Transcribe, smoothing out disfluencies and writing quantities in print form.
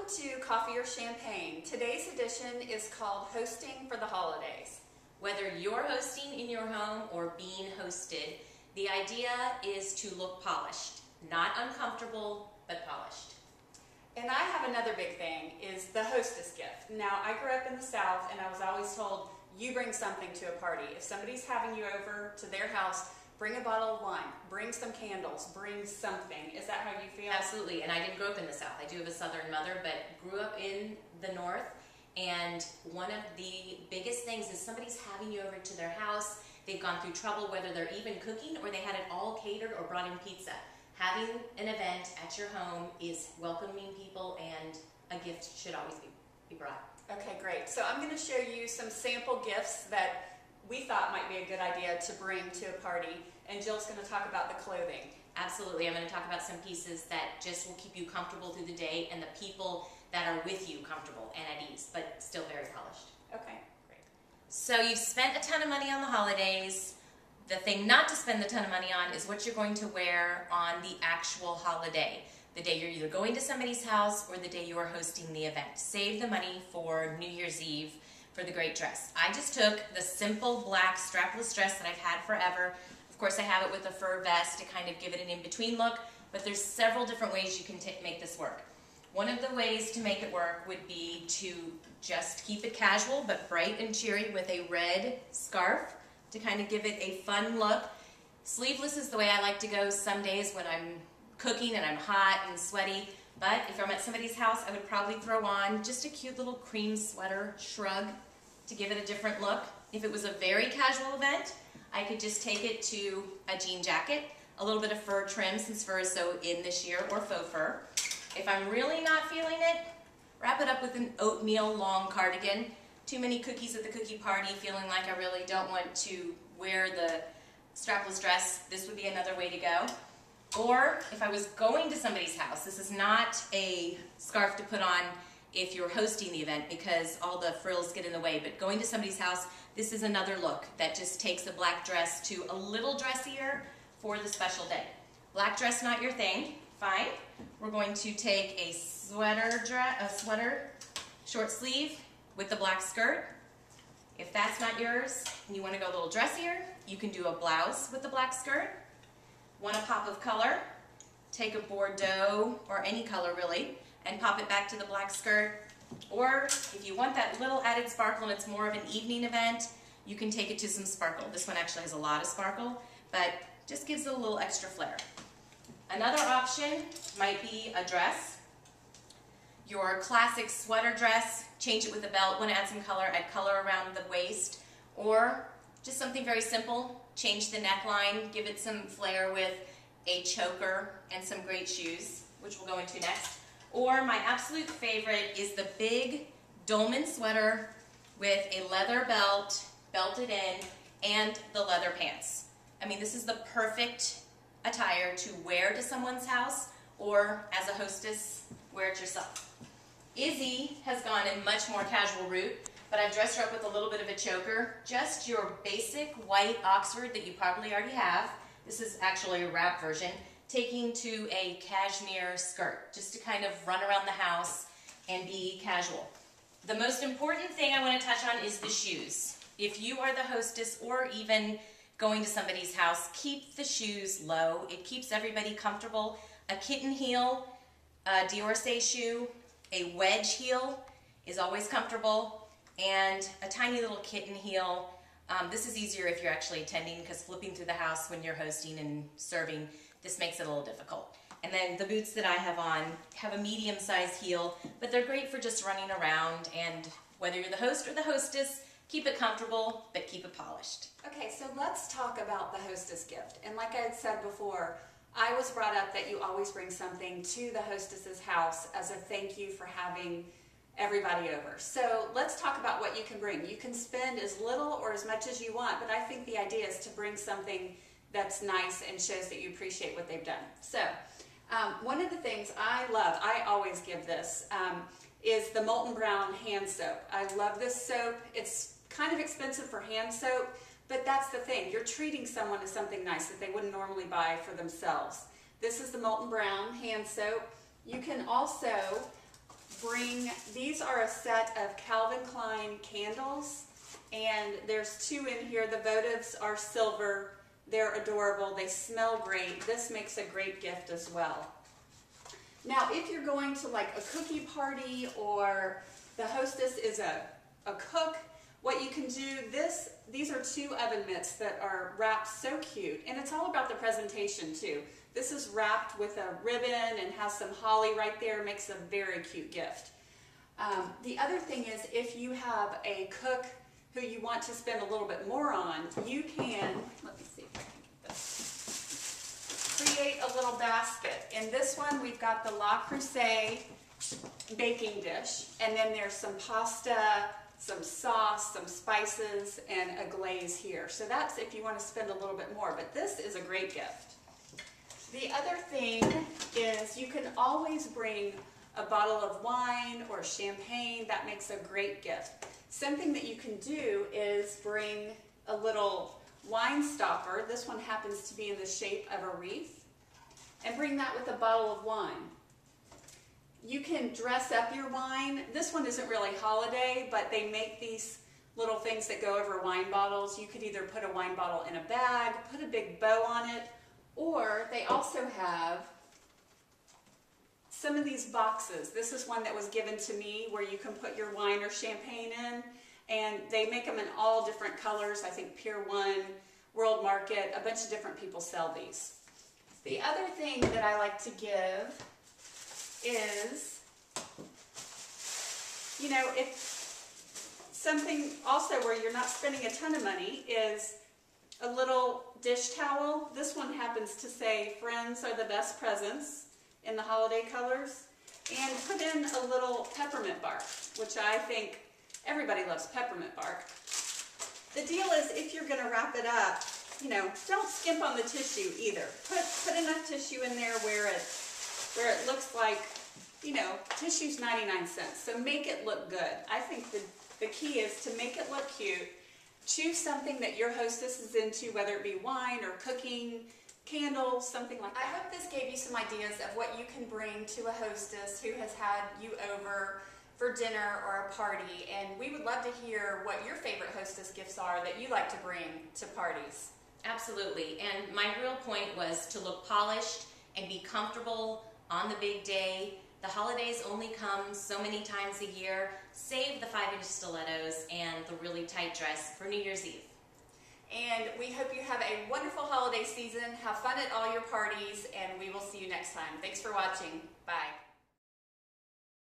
Welcome to Coffee or Champagne. Today's edition is called Hosting for the Holidays. Whether you're hosting in your home or being hosted, the idea is to look polished. Not uncomfortable, but polished. And I have another big thing, is the hostess gift. Now, I grew up in the South and I was always told, you bring something to a party. If somebody's having you over to their house, bring a bottle of wine, bring some candles, bring something. Is that how you feel? Absolutely, and I didn't grow up in the South. I do have a Southern mother, but grew up in the North. And one of the biggest things is somebody's having you over to their house. They've gone through trouble, whether they're even cooking or they had it all catered or brought in pizza. Having an event at your home is welcoming people, and a gift should always be brought. Okay, great. So I'm going to show you some sample gifts that we thought might be a good idea to bring to a party, and Jill's going to talk about the clothing. Absolutely. I'm going to talk about some pieces that just will keep you comfortable through the day and the people that are with you comfortable and at ease, but still very polished. Okay, great. So you've spent a ton of money on the holidays. The thing not to spend a ton of money on is what you're going to wear on the actual holiday. The day you're either going to somebody's house or the day you are hosting the event. Save the money for New Year's Eve for the great dress. I just took the simple black strapless dress that I've had forever. Of course, I have it with a fur vest to kind of give it an in-between look, but there's several different ways you can make this work. One of the ways to make it work would be to just keep it casual but bright and cheery with a red scarf to kind of give it a fun look. Sleeveless is the way I like to go some days when I'm cooking and I'm hot and sweaty, but if I'm at somebody's house, I would probably throw on just a cute little cream sweater shrug to give it a different look. If it was a very casual event, I could just take it to a jean jacket, a little bit of fur trim since fur is so in this year, or faux fur. If I'm really not feeling it, wrap it up with an oatmeal long cardigan. Too many cookies at the cookie party, feeling like I really don't want to wear the strapless dress, this would be another way to go. Or if I was going to somebody's house, this is not a scarf to put on if you're hosting the event because all the frills get in the way, but going to somebody's house, this is another look that just takes a black dress to a little dressier for the special day. Black dress not your thing, fine. We're going to take a sweater, short sleeve with the black skirt. If that's not yours and you want to go a little dressier, you can do a blouse with the black skirt. Want a pop of color? Take a Bordeaux, or any color really, and pop it back to the black skirt. Or if you want that little added sparkle and it's more of an evening event, you can take it to some sparkle. This one actually has a lot of sparkle, but just gives it a little extra flair. Another option might be a dress. Your classic sweater dress, change it with a belt. Want to add some color, add color around the waist. Or just something very simple, change the neckline, give it some flair with a choker and some great shoes, which we'll go into next. Or my absolute favorite is the big dolman sweater with a leather belt, belted in, and the leather pants. I mean, this is the perfect attire to wear to someone's house, or as a hostess, wear it yourself. Izzy has gone a much more casual route, but I've dressed her up with a little bit of a choker. Just your basic white Oxford that you probably already have. This is actually a wrap version. Taking to a cashmere skirt, just to kind of run around the house and be casual. The most important thing I want to touch on is the shoes. If you are the hostess or even going to somebody's house, keep the shoes low. It keeps everybody comfortable. A kitten heel, a Diorce shoe, a wedge heel is always comfortable, and a tiny little kitten heel. This is easier if you're actually attending, because flipping through the house when you're hosting and serving, this makes it a little difficult. And then the boots that I have on have a medium-sized heel, but they're great for just running around, and whether you're the host or the hostess, keep it comfortable, but keep it polished. Okay, so let's talk about the hostess gift. And like I had said before, I was brought up that you always bring something to the hostess's house as a thank you for having everybody over. So let's talk about what you can bring. You can spend as little or as much as you want, but I think the idea is to bring something that's nice and shows that you appreciate what they've done. So one of the things I love, I always give this, is the Molten Brown hand soap. I love this soap. It's kind of expensive for hand soap, but that's the thing. You're treating someone to something nice that they wouldn't normally buy for themselves. This is the Molten Brown hand soap. You can also these are a set of Calvin Klein candles, and there's 2 in here. The votives are silver. They're adorable. They smell great. This makes a great gift as well. Now, if you're going to like a cookie party or the hostess is a cook, what you can do, these are 2 oven mitts that are wrapped so cute, and it's all about the presentation too. This is wrapped with a ribbon and has some holly right there, makes a very cute gift. The other thing is, if you have a cook who you want to spend a little bit more on, you can, let me see if I can get this, create a little basket. In this one, we've got the La Creuset baking dish, and then there's some pasta, some sauce, some spices, and a glaze here. So that's if you want to spend a little bit more, but this is a great gift. The other thing is you can always bring a bottle of wine or champagne. That makes a great gift. Something that you can do is bring a little wine stopper. This one happens to be in the shape of a wreath, and bring that with a bottle of wine. You can dress up your wine. This one isn't really holiday, but they make these little things that go over wine bottles. You could either put a wine bottle in a bag, put a big bow on it, or they also have some of these boxes. This is one that was given to me where you can put your wine or champagne in, and they make them in all different colors. I think Pier 1, World Market, a bunch of different people sell these. The other thing that I like to give is, you know, if something also where you're not spending a ton of money is a little dish towel. This one happens to say, "Friends are the best presents," in the holiday colors. And put in a little peppermint bark, which I think everybody loves peppermint bark. The deal is, if you're going to wrap it up, you know, don't skimp on the tissue either. Put enough tissue in there where it looks like, you know, tissue's 99 cents. So make it look good. I think the key is to make it look cute. Choose something that your hostess is into, whether it be wine or cooking, candles, something like that. I hope this gave you some ideas of what you can bring to a hostess who has had you over for dinner or a party, and we would love to hear what your favorite hostess gifts are that you like to bring to parties. Absolutely, and my real point was to look polished and be comfortable on the big day. The holidays only come so many times a year. Save the 5-inch stilettos and the really tight dress for New Year's Eve. And we hope you have a wonderful holiday season. Have fun at all your parties, and we will see you next time. Thanks for watching. Bye.